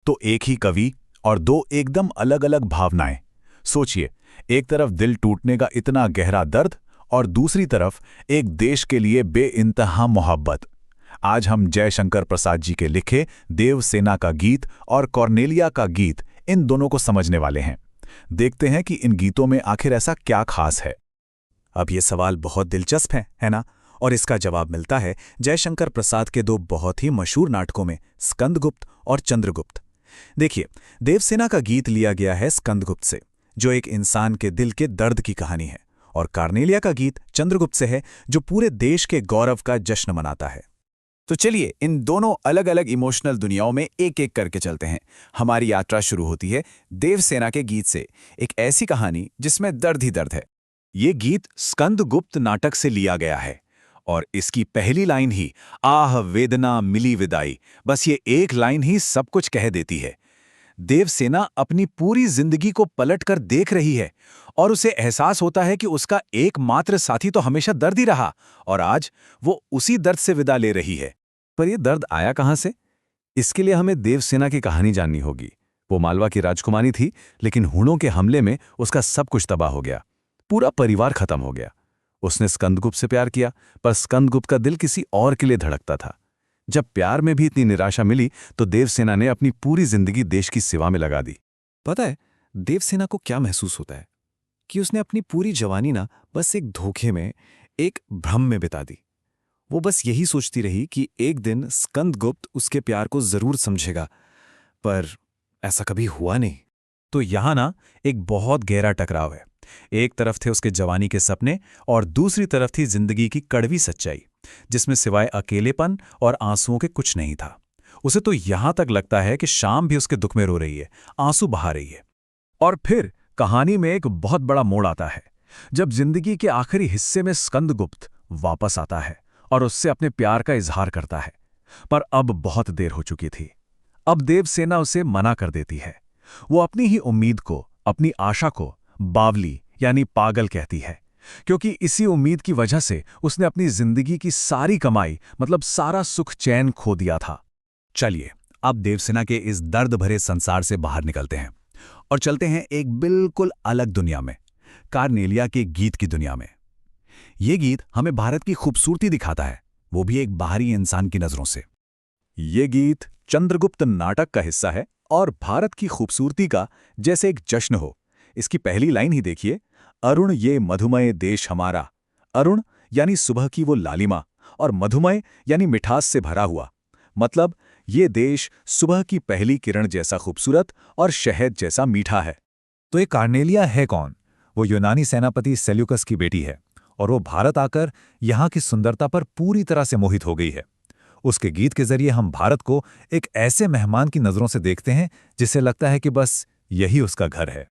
तो एक ही कवि और दो एकदम अलग अलग भावनाएं। सोचिए, एक तरफ दिल टूटने का इतना गहरा दर्द और दूसरी तरफ एक देश के लिए बेइंतहा मोहब्बत। आज हम जयशंकर प्रसाद जी के लिखे देवसेना का गीत और कॉर्नेलिया का गीत, इन दोनों को समझने वाले हैं। देखते हैं कि इन गीतों में आखिर ऐसा क्या खास है। अब ये सवाल बहुत दिलचस्प है ना? और इसका जवाब मिलता है जयशंकर प्रसाद के दो बहुत ही मशहूर नाटकों में, स्कंदगुप्त और चंद्रगुप्त। देखिए, देवसेना का गीत लिया गया है स्कंदगुप्त से, जो एक इंसान के दिल के दर्द की कहानी है, और कॉर्नेलिया का गीत चंद्रगुप्त से है, जो पूरे देश के गौरव का जश्न मनाता है। तो चलिए इन दोनों अलग अलग इमोशनल दुनियाओं में एक एक करके चलते हैं। हमारी यात्रा शुरू होती है देवसेना के गीत से, एक ऐसी कहानी जिसमें दर्द ही दर्द है। ये गीत स्कंदगुप्त नाटक से लिया गया है, और इसकी पहली लाइन ही आह वेदना मिली विदाई, बस ये एक लाइन ही सब कुछ कह देती है। देवसेना अपनी पूरी जिंदगी को पलटकर देख रही है और उसे एहसास होता है कि उसका एकमात्र साथी तो हमेशा दर्द ही रहा, और आज वो उसी दर्द से विदा ले रही है। पर यह दर्द आया कहां से? इसके लिए हमें देवसेना की कहानी जाननी होगी। वो मालवा की राजकुमारी थी, लेकिन हूणों के हमले में उसका सब कुछ तबाह हो गया, पूरा परिवार खत्म हो गया। उसने स्कंदगुप्त से प्यार किया, पर स्कंदगुप्त का दिल किसी और के लिए धड़कता था। जब प्यार में भी इतनी निराशा मिली तो देवसेना ने अपनी पूरी जिंदगी देश की सेवा में लगा दी। पता है देवसेना को क्या महसूस होता है? कि उसने अपनी पूरी जवानी ना बस एक धोखे में, एक भ्रम में बिता दी। वो बस यही सोचती रही कि एक दिन स्कंदगुप्त उसके प्यार को जरूर समझेगा, पर ऐसा कभी हुआ नहीं। तो यहां ना एक बहुत गहरा टकराव है। एक तरफ थे उसके जवानी के सपने और दूसरी तरफ थी जिंदगी की कड़वी सच्चाई, जिसमें सिवाय अकेलेपन और आंसुओं के कुछ नहीं था। उसे तो यहां तक लगता है कि शाम भी उसके दुख में रो रही है, आंसू बहा रही है। और फिर कहानी में एक बहुत बड़ा मोड़ आता है, जब जिंदगी के आखिरी हिस्से में स्कंदगुप्त वापस आता है और उससे अपने प्यार का इजहार करता है। पर अब बहुत देर हो चुकी थी। अब देवसेना उसे मना कर देती है। वो अपनी ही उम्मीद को, अपनी आशा को बावली यानी पागल कहती है, क्योंकि इसी उम्मीद की वजह से उसने अपनी जिंदगी की सारी कमाई, मतलब सारा सुख चैन खो दिया था। चलिए अब देवसेना के इस दर्द भरे संसार से बाहर निकलते हैं और चलते हैं एक बिल्कुल अलग दुनिया में, कॉर्नेलिया के गीत की दुनिया में। यह गीत हमें भारत की खूबसूरती दिखाता है, वो भी एक बाहरी इंसान की नजरों से। ये गीत चंद्रगुप्त नाटक का हिस्सा है और भारत की खूबसूरती का जैसे एक जश्न हो। इसकी पहली लाइन ही देखिए, अरुण ये मधुमय देश हमारा। अरुण यानी सुबह की वो लालिमा, और मधुमय यानी मिठास से भरा हुआ। मतलब ये देश सुबह की पहली किरण जैसा खूबसूरत और शहद जैसा मीठा है। तो ये कॉर्नेलिया है कौन? वो यूनानी सेनापति सेल्यूकस की बेटी है, और वो भारत आकर यहाँ की सुंदरता पर पूरी तरह से मोहित हो गई है। उसके गीत के जरिए हम भारत को एक ऐसे मेहमान की नजरों से देखते हैं जिसे लगता है कि बस यही उसका घर है।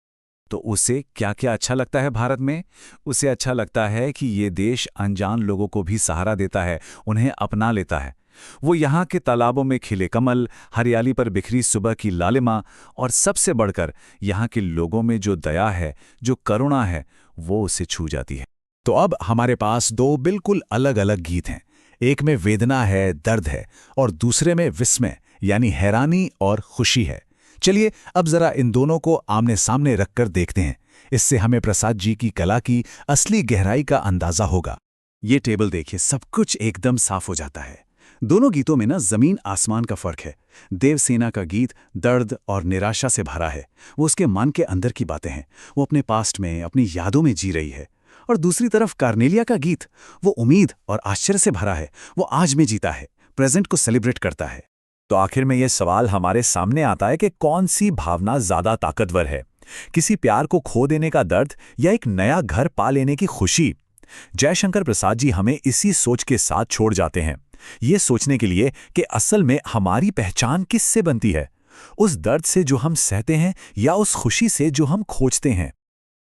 तो उसे क्या क्या अच्छा लगता है भारत में? उसे अच्छा लगता है कि ये देश अनजान लोगों को भी सहारा देता है, उन्हें अपना लेता है। वो यहाँ के तालाबों में खिले कमल, हरियाली पर बिखरी सुबह की लालिमा, और सबसे बढ़कर यहाँ के लोगों में जो दया है, जो करुणा है, वो उसे छू जाती है। तो अब हमारे पास दो बिल्कुल अलग अलग गीत हैं। एक में वेदना है, दर्द है, और दूसरे में विस्मय यानी हैरानी और खुशी है। चलिए अब जरा इन दोनों को आमने सामने रखकर देखते हैं। इससे हमें प्रसाद जी की कला की असली गहराई का अंदाजा होगा। ये टेबल देखिए, सब कुछ एकदम साफ हो जाता है। दोनों गीतों में ना जमीन आसमान का फर्क है। देवसेना का गीत दर्द और निराशा से भरा है, वो उसके मन के अंदर की बातें हैं, वो अपने पास्ट में, अपनी यादों में जी रही है। और दूसरी तरफ कॉर्नेलिया का गीत, वो उम्मीद और आश्चर्य से भरा है, वो आज में जीता है, प्रेजेंट को सेलिब्रेट करता है। तो आखिर में यह सवाल हमारे सामने आता है कि कौन सी भावना ज्यादा ताकतवर है, किसी प्यार को खो देने का दर्द या एक नया घर पा लेने की खुशी? जयशंकर प्रसाद जी हमें इसी सोच के साथ छोड़ जाते हैं, ये सोचने के लिए कि असल में हमारी पहचान किससे बनती है, उस दर्द से जो हम सहते हैं या उस खुशी से जो हम खोजते हैं।